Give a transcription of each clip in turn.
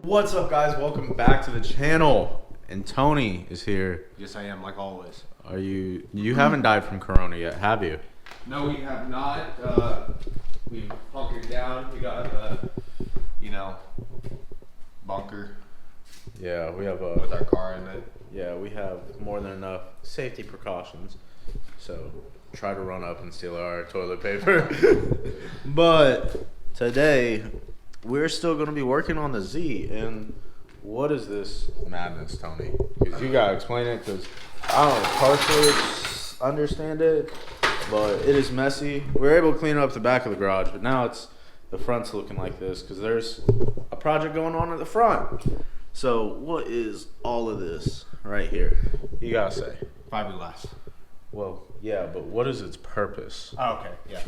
What's up, guys? Welcome back to the channel. And Tony is here. Yes, I am, like always. Are you? You haven't died from Corona yet, have you? No, we have not. We hunkered down. We got bunker. Yeah, we have with our car in it. Yeah, we have more than enough safety precautions. So try to run up and steal our toilet paper. But today we're still going to be working on the Z. And what is this madness, Tony? Because you got to explain it, because I don't partially understand it, but it is messy. We were able to clean up the back of the garage, but now the front's looking like this because there's a project going on at the front. So what is all of this right here? You got to say. Fiberglass. Well, yeah, but what is its purpose? Oh, okay, yeah.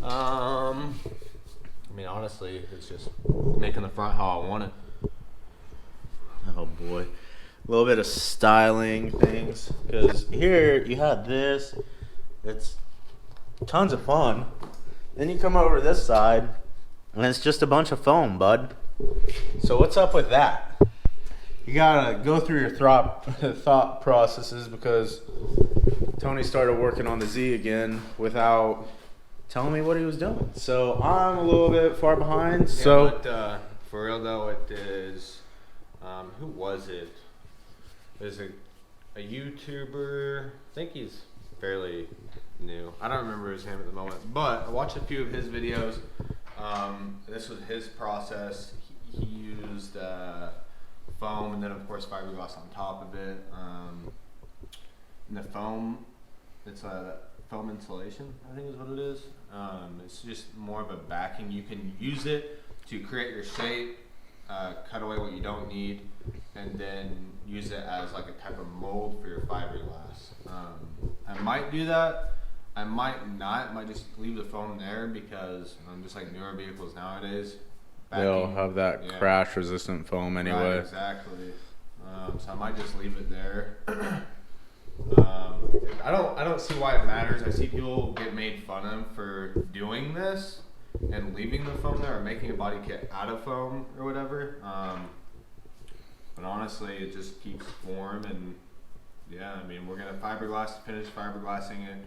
I mean, honestly, it's just making the front how I want it. Oh boy, a little bit of styling things, because here you have this. It's tons of fun. Then you come over to this side, and it's just a bunch of foam, bud. So what's up with that? You gotta go through your thought processes, because Tony started working on the Z again without telling me what he was doing. So I'm a little bit far behind. Yeah, but for real though, it is. Who was it? There's a YouTuber. I think he's fairly new. I don't remember his name at the moment, but I watched a few of his videos. This was his process. He used foam, and then of course fiberglass on top of it. And the foam, it's a foam insulation, I think is what it is. It's just more of a backing. You can use it to create your shape, cut away what you don't need, and then use it as like a type of mold for your fiberglass. I might do that. I might not. I might just leave the foam there, because just like newer vehicles nowadays, they'll have that crash resistant foam anyway. Right, exactly. So I might just leave it there. I don't see why it matters. I see people get made fun of for doing this and leaving the foam there, or making a body kit out of foam or whatever. But honestly, it just keeps warm, and yeah, I mean, we're gonna finish fiberglassing it,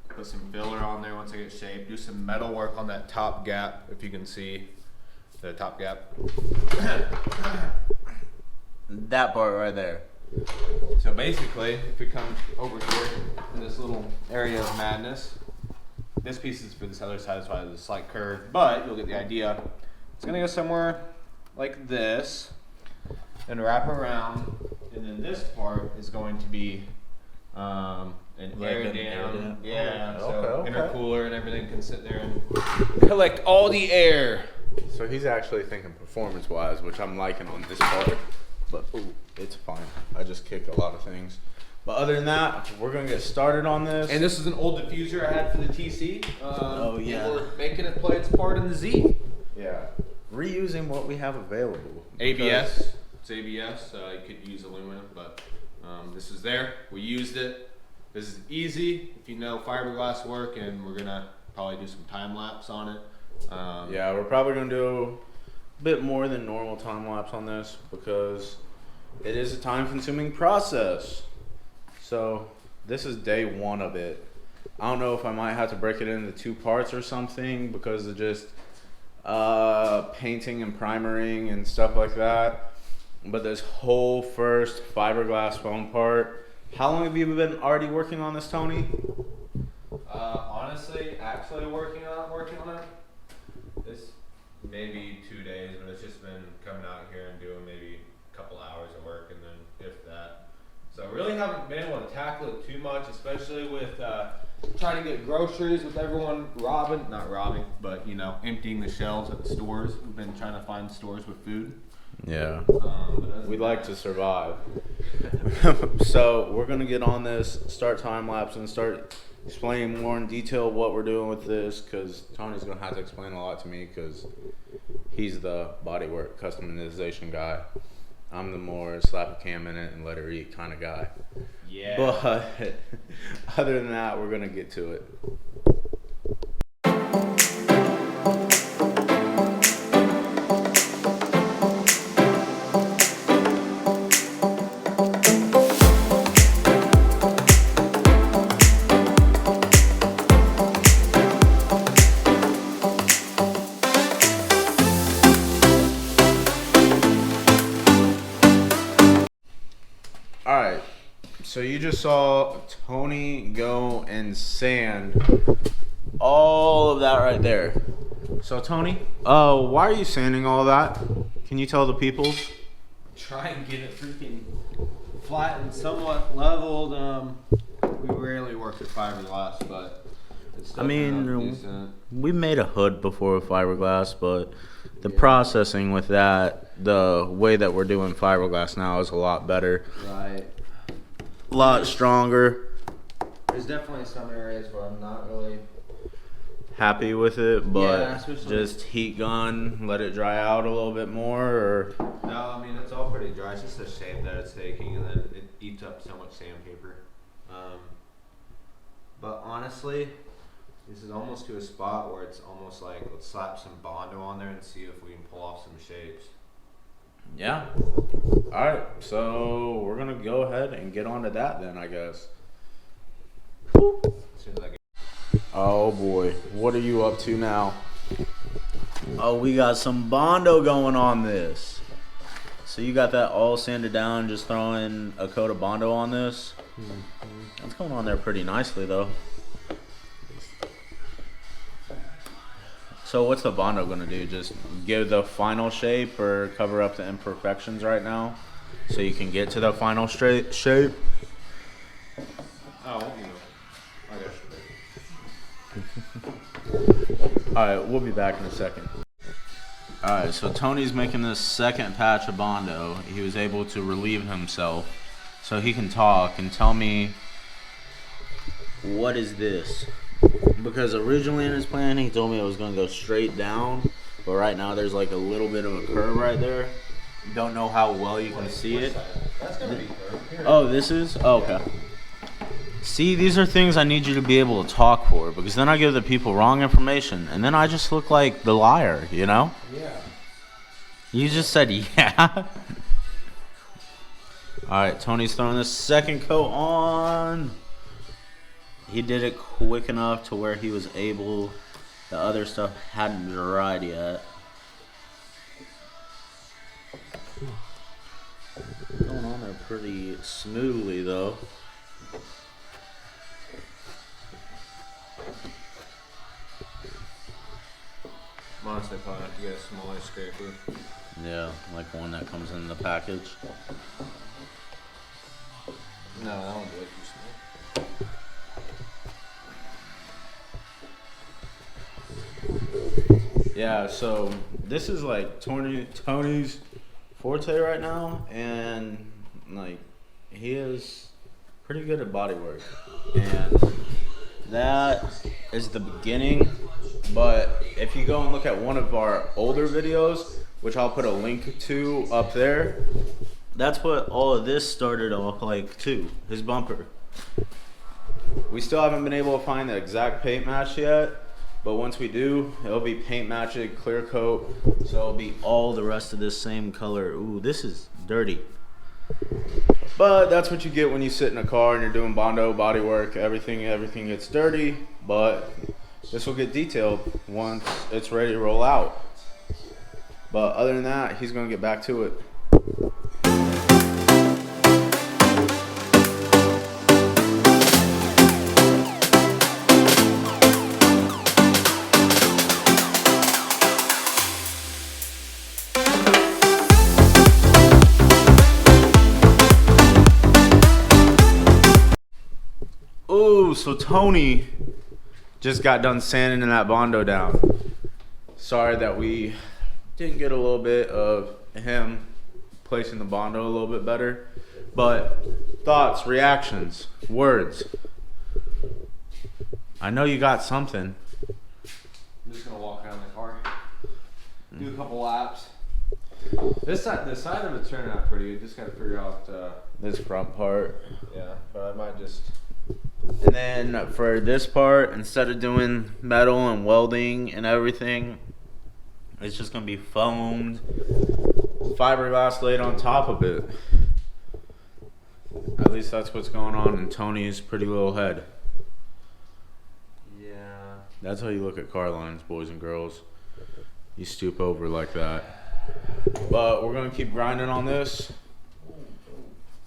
put some filler on there once I get shaped, do some metal work on that top gap, if you can see the top gap. That part right there. So basically, if we come over here in this little area of madness, this piece is for this other side, so there's a slight curve, but you'll get the idea. It's gonna go somewhere like this and wrap around, and then this part is going to be an air dam. Yeah, so intercooler and everything can sit there and collect all the air. So he's actually thinking performance-wise, which I'm liking on this part. But it's fine. I just kick a lot of things. But other than that, we're gonna get started on this. And this is an old diffuser I had for the TC. Oh yeah. We're making it play its part in the Z. Yeah. Reusing what we have available. ABS. It's ABS. You could use aluminum, but this is there. We used it. This is easy if you know fiberglass work, and we're gonna probably do some time lapse on it. Yeah, we're probably gonna do bit more than normal time lapse on this, because it is a time consuming process. So this is day one of it. I don't know if I might have to break it into 2 parts or something, because of just painting and primering and stuff like that. But this whole first fiberglass foam part, how long have you been already working on this, Tony? Honestly, actually working on it, this maybe 2 days, but it's just been coming out here and doing maybe a couple hours of work, and then if that. So I really haven't been able to tackle it too much, especially with trying to get groceries with everyone not robbing, but emptying the shelves at the stores. We've been trying to find stores with food. Yeah. We like to survive. So we're gonna get on this, start time lapse, and start explaining more in detail what we're doing with this, because Tony's gonna have to explain a lot to me, because he's the bodywork customization guy. I'm the more slap a cam in it and let her eat kind of guy. Yeah. But other than that, we're gonna get to it. you just saw Tony go and sand all of that right there. So Tony, why are you sanding all that? Can you tell the people? Try and get it freaking flat and somewhat leveled. We rarely work with fiberglass, but it's definitely decent. We made a hood before with fiberglass, but the processing with that, the way that we're doing fiberglass now is a lot better. Right. A lot stronger. There's definitely some areas where I'm not really happy with it, but yeah, just heat gun, let it dry out a little bit more, or no, I mean it's all pretty dry. It's just the shape that it's taking, and then it eats up so much sandpaper. But honestly, this is almost to a spot where it's almost like let's slap some Bondo on there and see if we can pull off some shapes. Yeah. All right, so we're gonna go ahead and get on to that then, I guess. Oh boy, what are you up to now? Oh, we got some Bondo going on this. So you got that all sanded down, just throwing a coat of Bondo on this. That's going on there pretty nicely though. So what's the Bondo gonna do? Just give the final shape or cover up the imperfections right now so you can get to the final straight shape? Oh, I guess. Alright, we'll be back in a second. Alright, so Tony's making this second patch of Bondo. He was able to relieve himself so he can talk and tell me, what is this? Because originally in his plan he told me it was going to go straight down, but right now there's like a little bit of a curve right there. Don't know how well you can see it. That's gonna be curved. Oh, this is? Oh, okay. See, these are things I need you to be able to talk for, because then I give the people wrong information, and then I just look like the liar, you know? Yeah. You just said yeah. Alright, Tony's throwing the second coat on. He did it quick enough to where he was able, the other stuff hadn't dried yet. Going on there pretty smoothly though. Honestly, probably have to get a smaller scraper. Yeah, like one that comes in the package. No, that one's way too small. Yeah, so this is like Tony's forte right now, and like he is pretty good at bodywork, and that is the beginning. But if you go and look at one of our older videos, which I'll put a link to up there, that's what all of this started off like too, his bumper. We still haven't been able to find the exact paint match yet, but once we do, it'll be paint matched, clear coat, so it'll be all the rest of this same color. Ooh, this is dirty. But that's what you get when you sit in a car and you're doing Bondo, bodywork, everything gets dirty, but this will get detailed once it's ready to roll out. But other than that, he's gonna get back to it. Ooh, so Tony just got done sanding that Bondo down. Sorry that we didn't get a little bit of him placing the Bondo a little bit better. But thoughts, reactions, words. I know you got something. I'm just gonna walk around the car, do a couple laps. The side of it turned out pretty good. Just gotta figure out This front part. yeah, but I might just. And then for this part, instead of doing metal and welding and everything, it's just gonna be foamed, fiberglass laid on top of it. At least that's what's going on in Tony's pretty little head. Yeah. That's how you look at car lines, boys and girls. You stoop over like that. But we're gonna keep grinding on this.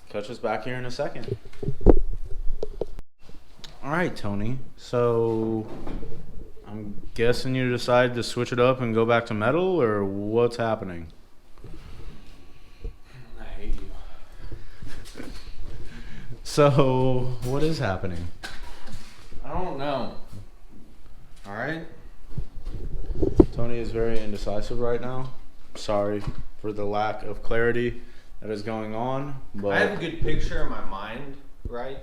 Catch us back here in a second. All right, Tony. So I'm guessing you decided to switch it up and go back to metal, or what's happening? I hate you. So what is happening? I don't know. All right. Tony is very indecisive right now. Sorry for the lack of clarity that is going on, but I have a good picture in my mind, right?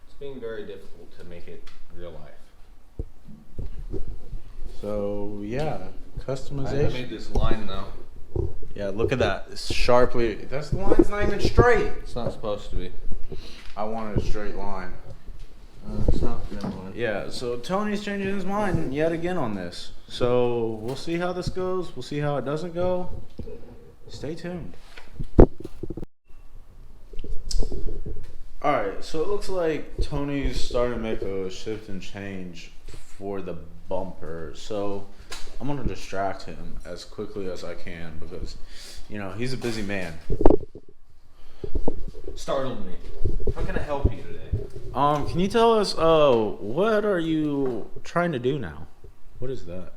It's being very difficult to make it real life. so yeah, I customization. made this line though. Yeah, look at that. It's sharply. That's the line's not even straight. It's not supposed to be. I wanted a straight line. It's not. Never mind. Yeah, so Tony's changing his mind yet again on this. So we'll see how this goes. We'll see how it doesn't go. Stay tuned. Alright, so it looks like Tony's starting to make a shift and change for the bumper. So I'm going to distract him as quickly as I can because, you know, he's a busy man. Startled me. How can I help you today? Can you tell us, what are you trying to do now? What is that?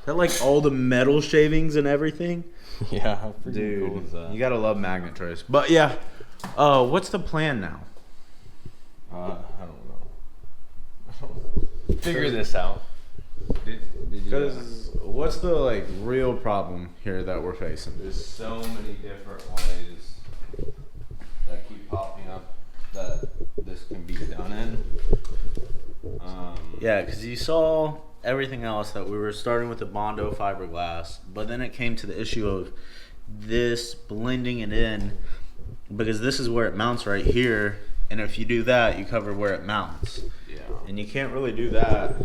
Is that like all the metal shavings and everything? Yeah, how freaking Dude, cool is that? you gotta love magnet trace. But yeah, what's the plan now? I don't know. Figure this out. Did you? Because what's the like real problem here that we're facing? There's so many different ways that keep popping up that this can be done in. Yeah, because you saw everything else that we were starting with the Bondo fiberglass, but then it came to the issue of this blending it in because this is where it mounts right here, and if you do that, you cover where it mounts. Yeah. And you can't really do that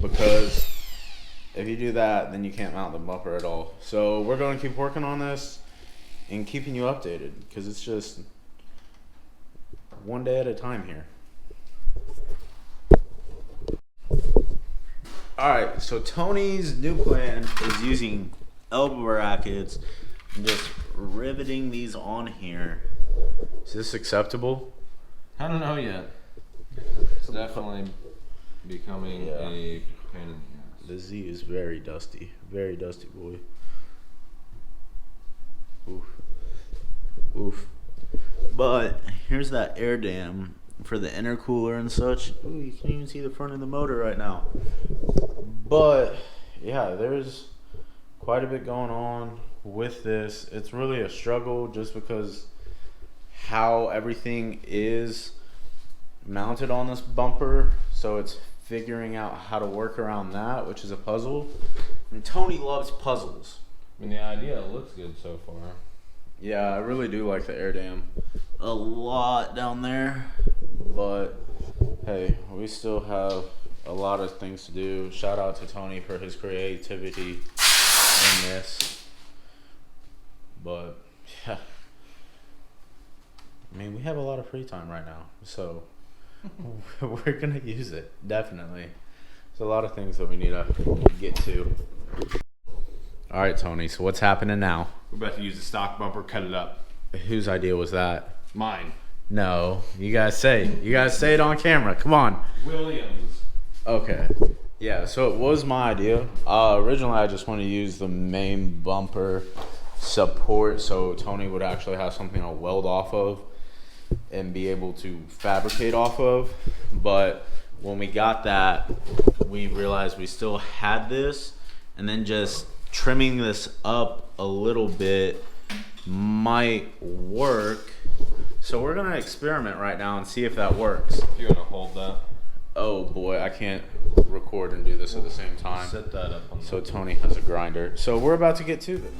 because if you do that, then you can't mount the bumper at all. So we're going to keep working on this and keeping you updated because it's just one day at a time here. Alright, so Tony's new plan is using elbow brackets and just riveting these on here. Is this acceptable? I don't know yet. It's definitely becoming a pain in the ass. The Z is very dusty boy. Oof. Oof. But here's that air dam for the intercooler and such. Ooh, you can't even see the front of the motor right now. But yeah, there's quite a bit going on with this. It's really a struggle just because how everything is mounted on this bumper. So it's figuring out how to work around that, which is a puzzle. And Tony loves puzzles. I mean, the idea looks good so far. Yeah, I really do like the air dam a lot down there, but hey, we still have a lot of things to do. Shout out to Tony for his creativity in this. But yeah, I mean, we have a lot of free time right now, so we're gonna use it, definitely. There's a lot of things that we need to get to. All right, Tony, so what's happening now? We're about to use the stock bumper, cut it up. Whose idea was that? Mine. No, you guys say it on camera. Come on. Williams. Okay. Yeah, so it was my idea. Originally, I just wanted to use the main bumper support so Tony would actually have something to weld off of and be able to fabricate off of. But when we got that, we realized we still had this, and then just trimming this up a little bit might work. So we're gonna experiment right now and see if that works. If you're gonna hold that. Oh boy, I can't record and do this at the same time. Set that up on So Tony has a grinder. So we're about to get to it.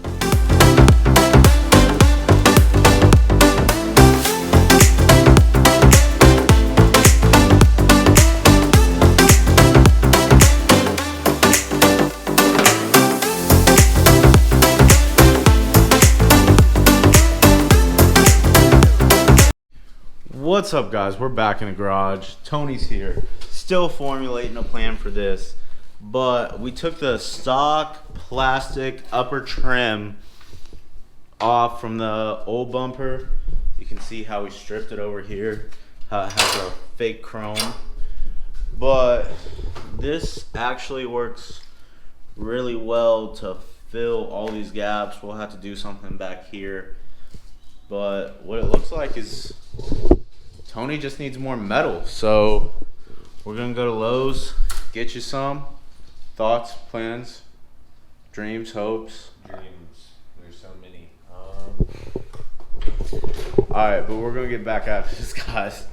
What's up, guys? We're back in the garage. Tony's here, still formulating a plan for this, but we took the stock plastic upper trim off from the old bumper. You can see how we stripped it over here, how it has a fake chrome. But this actually works really well to fill all these gaps. We'll have to do something back here. But what it looks like is Tony just needs more metal. So we're gonna go to Lowe's, get you some. Thoughts, plans, dreams, hopes. Dreams. There's so many. Alright, but we're gonna get back at this, guys.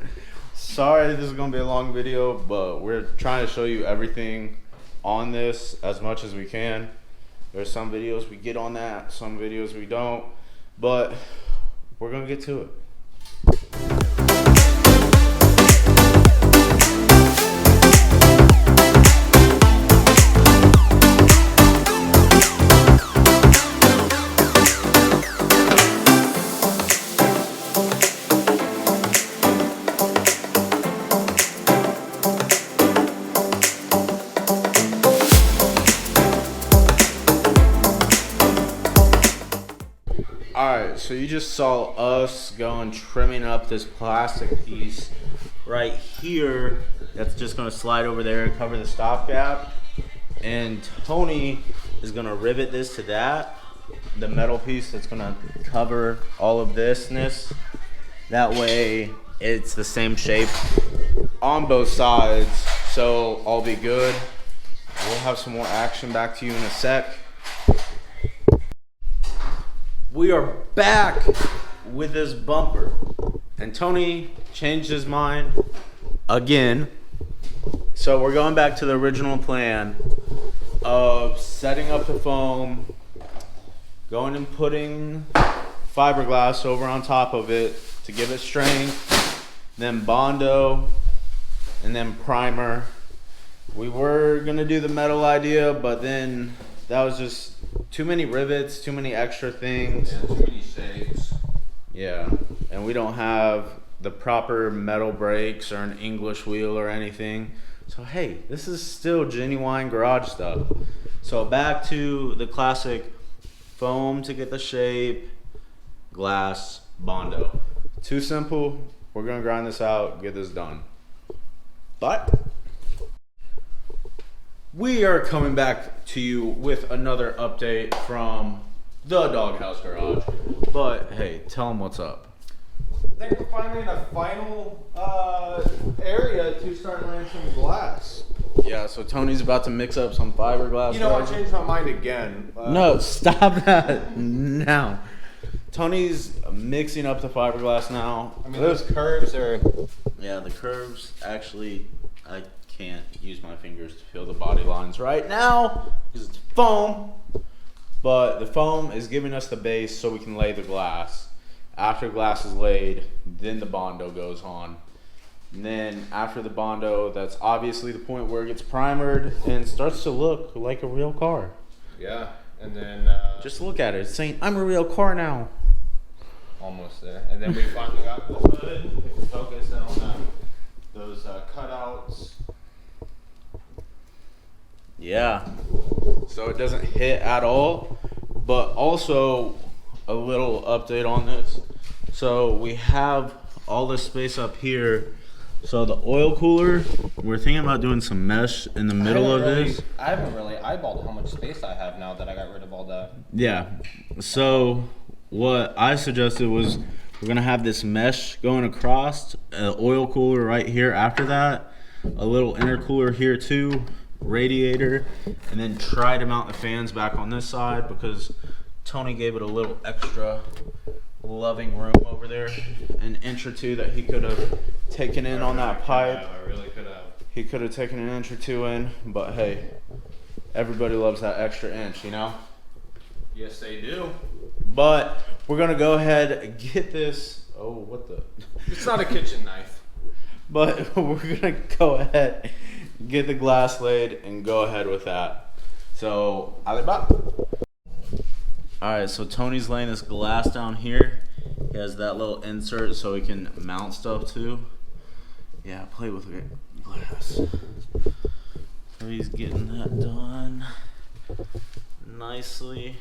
Sorry this is gonna be a long video, but we're trying to show you everything on this as much as we can. There's some videos we get on that, some videos we don't, but we're gonna get to it. Alright, so you just saw us going trimming up this plastic piece right here that's just going to slide over there and cover the stopgap. And Tony is going to rivet this to that, the metal piece that's going to cover all of thisness. That way it's the same shape on both sides, so I'll be good. We'll have some more action back to you in a sec. We are back with this bumper, and Tony changed his mind again. So we're going back to the original plan of setting up the foam, going and putting fiberglass over on top of it to give it strength, then Bondo, and then primer. We were gonna do the metal idea, but then that was just too many rivets, too many extra things. Yeah, too many shapes. Yeah, and we don't have the proper metal brakes or an English wheel or anything. So hey, this is still genuine garage stuff. So back to the classic foam to get the shape, glass, Bondo. Too simple. We're gonna grind this out, get this done. But we are coming back to you with another update from the Doghouse Garage. But hey, tell them what's up. I think we're finally in a final area to start laying some glass. Yeah, so Tony's about to mix up some fiberglass. You know, I changed my mind again. No, stop that now. Tony's mixing up the fiberglass now. I mean, those curves are... Yeah, the curves actually, I can't use my fingers to feel the body lines right now because it's foam. But the foam is giving us the base so we can lay the glass. After glass is laid, then the Bondo goes on. And then after the Bondo, that's obviously the point where it gets primered and starts to look like a real car. Yeah, and then... Just look at it. It's saying, I'm a real car now. Almost there. And then we finally got the hood. We can focus on those cutouts. Yeah. So it doesn't hit at all. But also, a little update on this. So we have all this space up here. So the oil cooler, we're thinking about doing some mesh in the middle of this. I haven't really eyeballed how much space I have now that I got rid of all that. Yeah. So what I suggested was we're going to have this mesh going across, an oil cooler right here after that, a little intercooler here too, radiator, and then try to mount the fans back on this side because Tony gave it a little extra loving room over there, an inch or two that he could have taken in on that pipe. I really could have. He could have taken an inch or two in, but hey, everybody loves that extra inch, you know? Yes, they do. But we're gonna go ahead and get this. Oh, what the? It's not a kitchen knife. But we're gonna go ahead, get the glass laid, and go ahead with that. So, Alibaba. Alright, so Tony's laying this glass down here. He has that little insert so he can mount stuff to. Yeah, play with it. Glass. So he's getting that done nicely,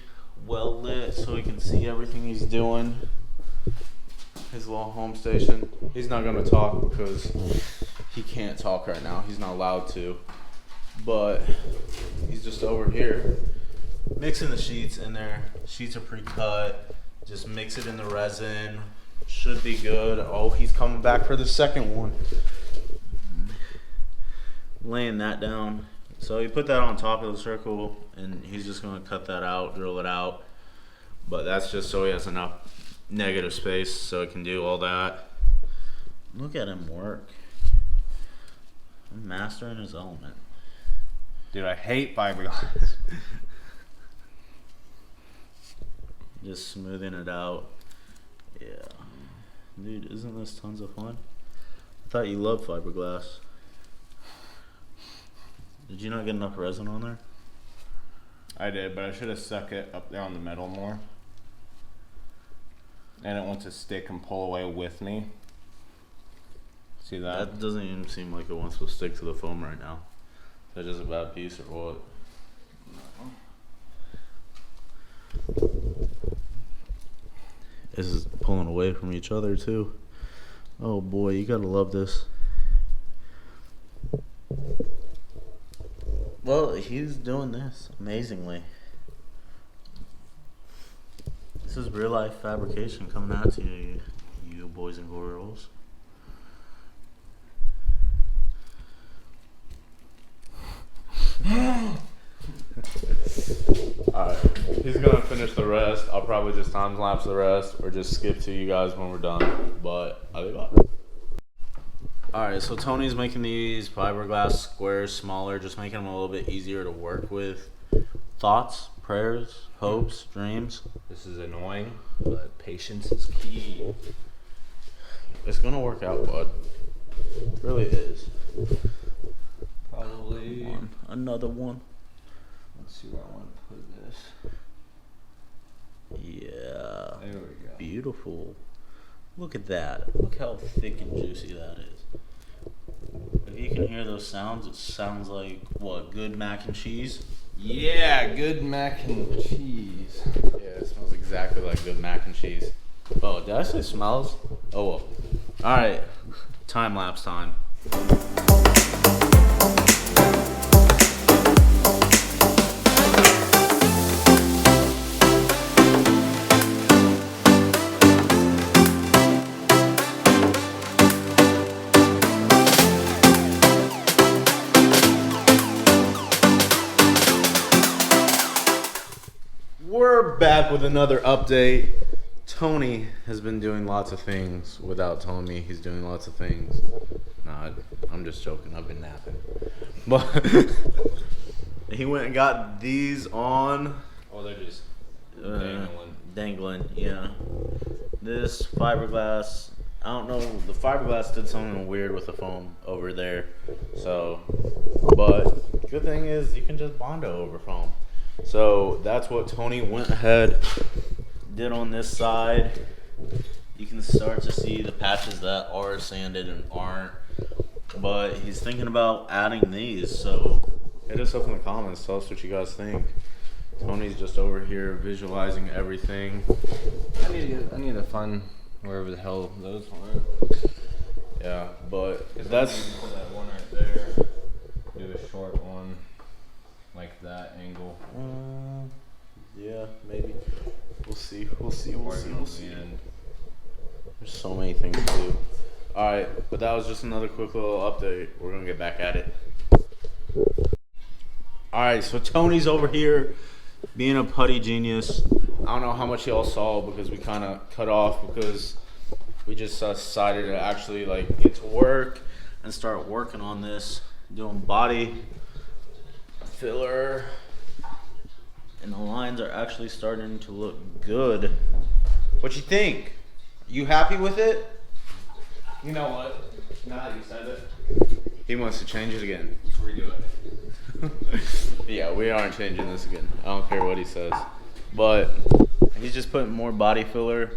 well lit, so he can see everything he's doing. His little home station. He's not gonna talk because he can't talk right now. He's not allowed to. But he's just over here mixing the sheets in there. Sheets are pre-cut. Just mix it in the resin. Should be good. Oh, he's coming back for the second one. Laying that down. So he put that on top of the circle, and he's just going to cut that out, drill it out. But that's just so he has enough negative space so he can do all that. Look at him work. Mastering his element. Dude, I hate fiberglass. Just smoothing it out. Yeah. Dude, isn't this tons of fun? I thought you loved fiberglass. Did you not get enough resin on there? I did, but I should have stuck it up there on the metal more. And it wants to stick and pull away with me. See that? That doesn't even seem like it wants to stick to the foam right now. Is that just a bad piece or what? This is pulling away from each other too. Oh boy, you gotta love this. Well, he's doing this amazingly. This is real life fabrication coming out to you, you boys and girls. Alright, he's gonna finish the rest. I'll probably just time lapse the rest or just skip to you guys when we're done. But I'll be back. Alright, so Tony's making these fiberglass squares smaller, just making them a little bit easier to work with. Thoughts, prayers, hopes, dreams? This is annoying, but patience is key. It's gonna work out, bud. It really is. Probably. Another one. Let's see where I want to put this. Yeah. There we go. Beautiful. Look at that. Look how thick and juicy that is. If you can hear those sounds, it sounds like, what, good mac and cheese? Yeah, good mac and cheese. Yeah, it smells exactly like good mac and cheese. Oh, did I say smells? Oh well. Alright, time lapse time. We're back with another update. Tony has been doing lots of things without telling me he's doing lots of things. Nah, I'm just joking. I've been napping. But he went and got these on. Oh, they're just Dangling, yeah. This fiberglass, I don't know, the fiberglass did something weird with the foam over there. So, but good thing is you can just Bondo over foam. So that's what Tony went ahead, did on this side. You can start to see the patches that are sanded and aren't. But he's thinking about adding these. So hit us up in the comments. Tell us what you guys think. Tony's just over here visualizing everything. I need to find wherever the hell those were. Yeah, but That's put that one right there. Do a short one. Like that angle. Yeah, maybe. We'll see. We'll see. And There's so many things to do. Alright, but that was just another quick little update. We're gonna get back at it. Alright, so Tony's over here being a putty genius. I don't know how much y'all saw because we kind of cut off because we just decided to actually like get to work and start working on this, doing body filler, and the lines are actually starting to look good. What you think? You happy with it? you know what? Now that you said it, He wants to change it again. let's redo it. Yeah, we aren't changing this again. I don't care what he says. But he's just putting more body filler.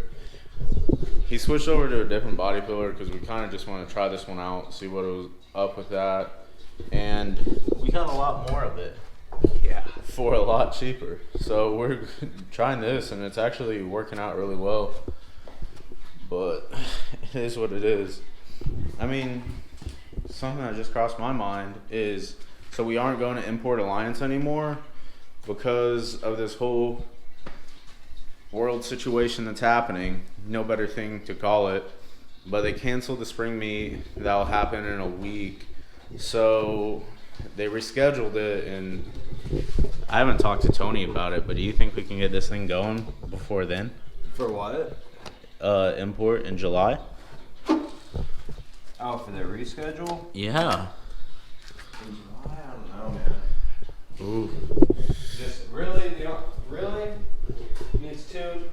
He switched over to a different body filler because we kind of just want to try this one out, see what was up with that. And we got a lot more of it. Yeah. For a lot cheaper. So we're trying this and it's actually working out really well. But it is what it is. I mean, something that just crossed my mind is, so we aren't going to Import Alliance anymore because of this whole world situation that's happening. No better thing to call it. But they canceled the spring meet. That'll happen in a week. So they rescheduled it, and I haven't talked to Tony about it, but do you think we can get this thing going before then? For what? Import in July? Oh, for the reschedule? Yeah. In July? I don't know, man. Ooh. Just really, needs tuned,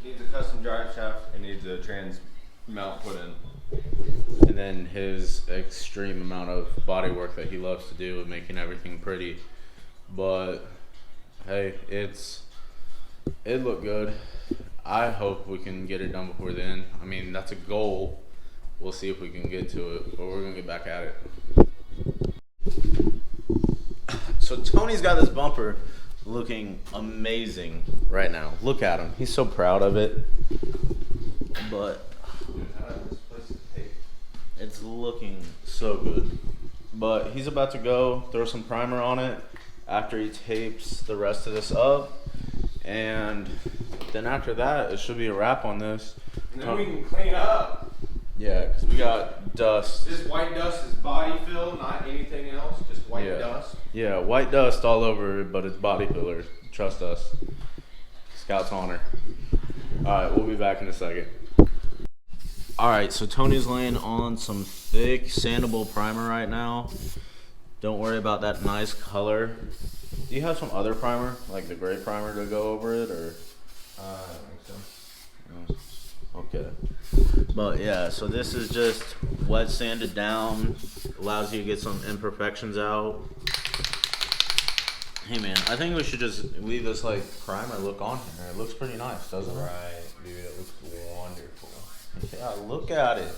needs a custom drive shaft, and needs a trans mount put in. And then his extreme amount of body work that he loves to do and making everything pretty. But hey, it looked good. I hope we can get it done before then. I mean, that's a goal. We'll see if we can get to it, but we're gonna get back at it. So Tony's got this bumper looking amazing right now. Look at him. He's so proud of it. But it's looking so good. But he's about to go throw some primer on it after he tapes the rest of this up. And then after that, it should be a wrap on this. And then we can clean up. Yeah, because we got dust. This white dust is body fill, not anything else, just white dust. Yeah, white dust all over, but it's body filler. Trust us. Scout's honor. Alright, we'll be back in a second. Alright, so Tony's laying on some thick sandable primer right now. Don't worry about that nice color. Do you have some other primer, like the gray primer to go over it, or? I don't think so. Okay. But yeah, so this is just wet sanded down, allows you to get some imperfections out. Hey man, I think we should just leave this like primer look on here. It looks pretty nice, doesn't it? Right, dude, it looks wonderful. Yeah, look at it.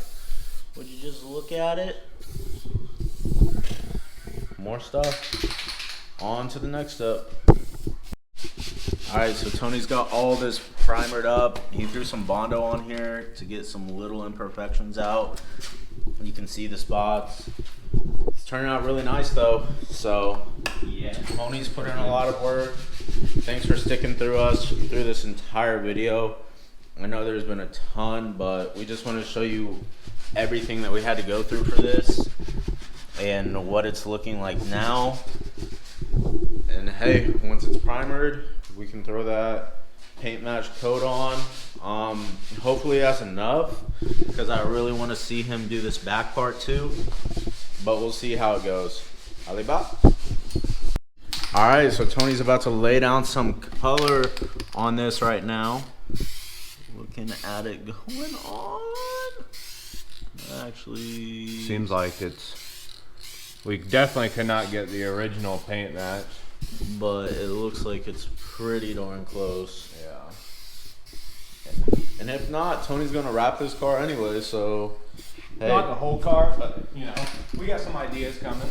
Would you just look at it? More stuff. On to the next step. Alright, so Tony's got all this primered up. He threw some Bondo on here to get some little imperfections out. You can see the spots. It's turning out really nice though. So yeah, Tony's put in a lot of work. Thanks for sticking through this entire video. I know there's been a ton, but we just want to show you everything that we had to go through for this and what it's looking like now. And hey, once it's primered, we can throw that paint match coat on. Hopefully that's enough, because I really want to see him do this back part too, but we'll see how it goes. Alibaba. Alright, so Tony's about to lay down some color on this right now. Looking at it going on. Actually, Seems like we definitely could not get the original paint match. but it looks like it's pretty darn close. Yeah. And if not, Tony's gonna wrap this car anyway, so hey, Not the whole car, but we got some ideas coming.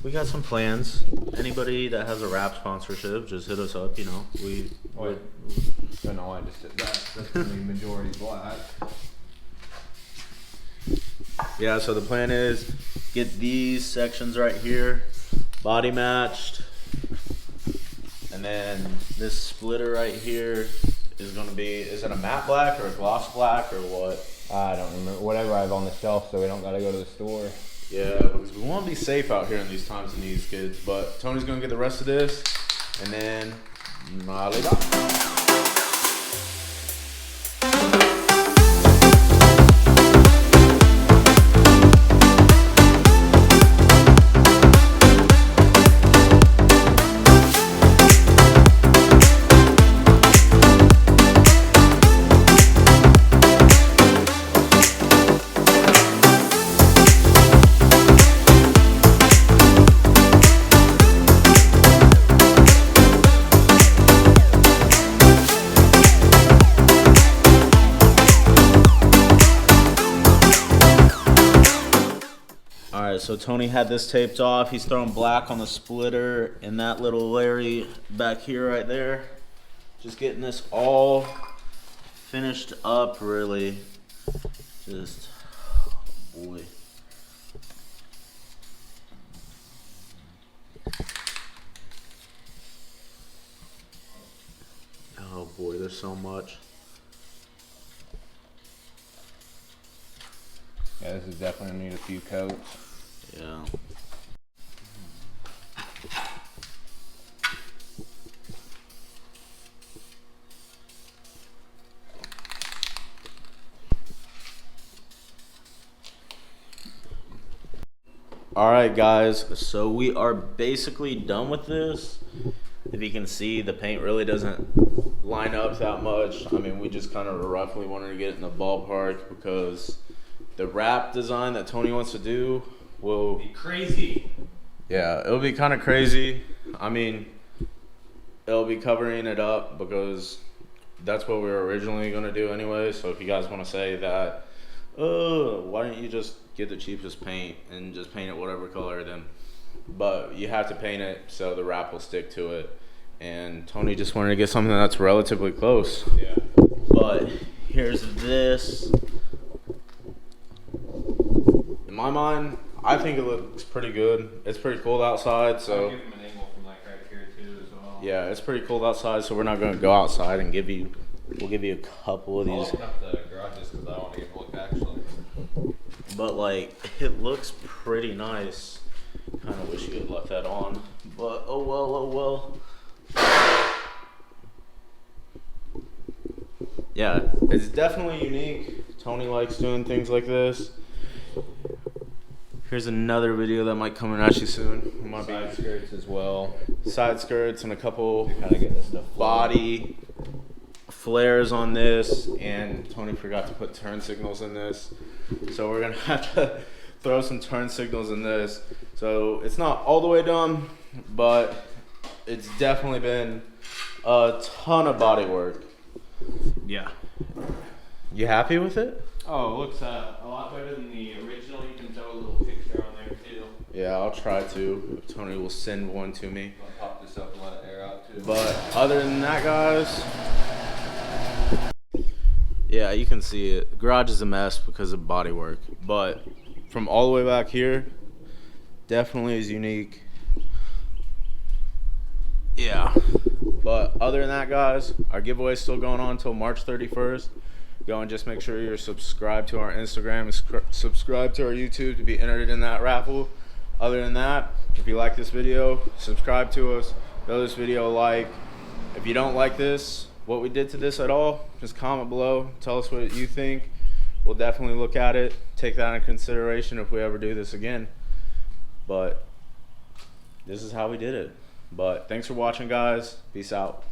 we got some plans. Anybody that has a wrap sponsorship, just hit us up, we Wait. No, no, I just did that. That's gonna be majority black. Yeah, so the plan is get these sections right here body matched, and then this splitter right here is going to be, is it a matte black or a gloss black or what? I don't remember. Whatever I have on the shelf, so we don't gotta go to the store. Yeah, because we want to be safe out here in these times and these kids. But Tony's going to get the rest of this, and then Malida. So Tony had this taped off. He's throwing black on the splitter and that little Larry back here right there. Just getting this all finished up, really. Just, boy. Oh boy, there's so much. Yeah, this is definitely gonna need a few coats. Yeah. All right, guys. So we are basically done with this. If you can see, the paint really doesn't line up that much. I mean, we just kind of roughly wanted to get it in the ballpark because the wrap design that Tony wants to do will Be crazy. Yeah, it'll be kind of crazy. I mean, it'll be covering it up because that's what we were originally going to do anyway. So if you guys want to say that, oh, why don't you just get the cheapest paint and just paint it whatever color, then. But you have to paint it so the wrap will stick to it. And Tony just wanted to get something that's relatively close. Yeah. But here's this. In my mind, I think it looks pretty good. It's pretty cold outside, I'll so give him an angle from like right here too as well. yeah, it's pretty cold outside. So we're not going to go outside and we'll give you a couple of I'll these. open up the garages because I want to get a look actually. But like, it looks pretty nice. Kind of wish you had left that on, but oh well, oh well. Yeah, it's definitely unique. Tony likes doing things like this. Here's another video that might come in at you soon. It might Side be skirts as well. side skirts and a couple Kind of get this stuff body flares on this, and Tony forgot to put turn signals in this, so we're gonna have to throw some turn signals in this. So it's not all the way done, but it's definitely been a ton of body work. Yeah. You happy with it? Oh, it looks a lot better than the original. You can throw a little picture on there too. Yeah, I'll try to, if Tony will send one to me. I'll pop this up and let it air out too. But other than that, guys, yeah, you can see it. The garage is a mess because of body work, but from all the way back here, definitely is unique. Yeah, but other than that, guys, our giveaway is still going on until March 31st. Go and just make sure you're subscribed to our Instagram and subscribe to our YouTube to be entered in that raffle. Other than that, if you like this video, subscribe to us. Throw this video a like. If you don't like this, what we did to this at all, just comment below. Tell us what you think. We'll definitely look at it, take that into consideration if we ever do this again. But this is how we did it. But thanks for watching, guys. Peace out.